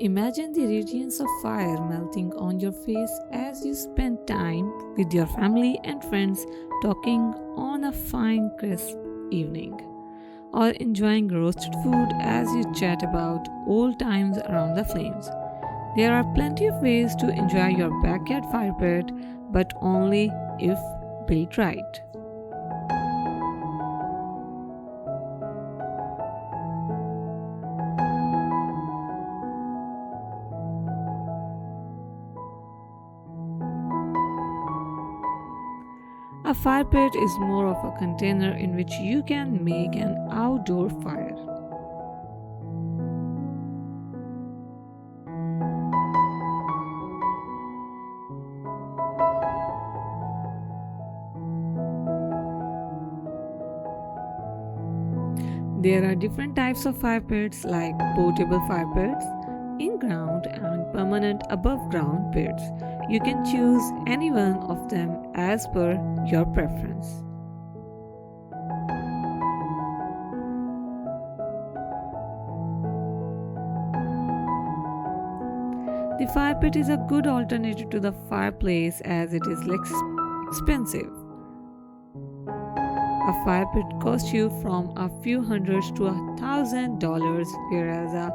Imagine the radiance of fire melting on your face as you spend time with your family and friends talking on a fine, crisp evening, or enjoying roasted food as you chat about old times around the flames. There are plenty of ways to enjoy your backyard fire pit, but only if built right. A fire pit is more of a container in which you can make an outdoor fire. There are different types of fire pits like portable fire pits, in ground and permanent above ground pits. You can choose any one of them as per your preference. The fire pit is a good alternative to the fireplace as it is less expensive. A fire pit costs you from a few hundreds to $1,000, whereas a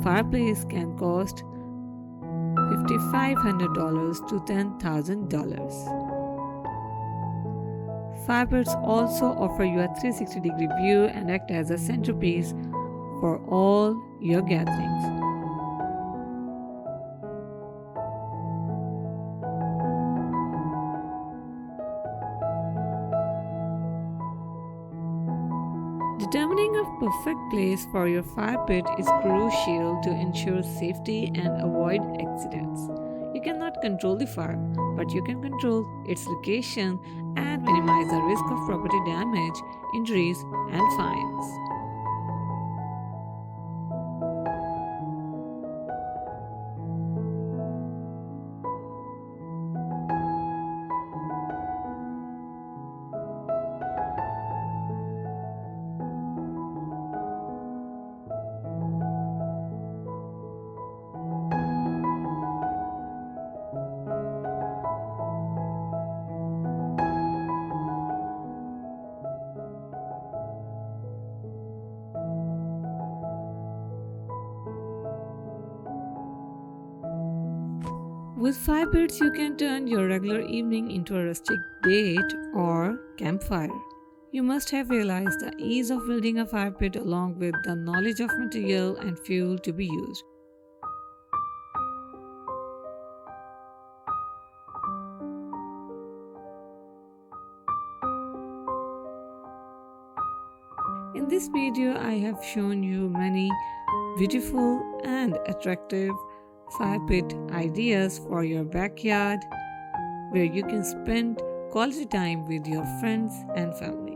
fireplace can cost $5,500 to $10,000. Fire pits also offer you a 360-degree view and act as a centerpiece for all your gatherings. Determining a perfect place for your fire pit is crucial to ensure safety and avoid accidents. You cannot control the fire, but you can control its location and minimize the risk of property damage, injuries, and fines. With fire pits, you can turn your regular evening into a rustic date or campfire. You must have realized the ease of building a fire pit along with the knowledge of material and fuel to be used. In this video, I have shown you many beautiful and attractive fire pit ideas for your backyard where you can spend quality time with your friends and family.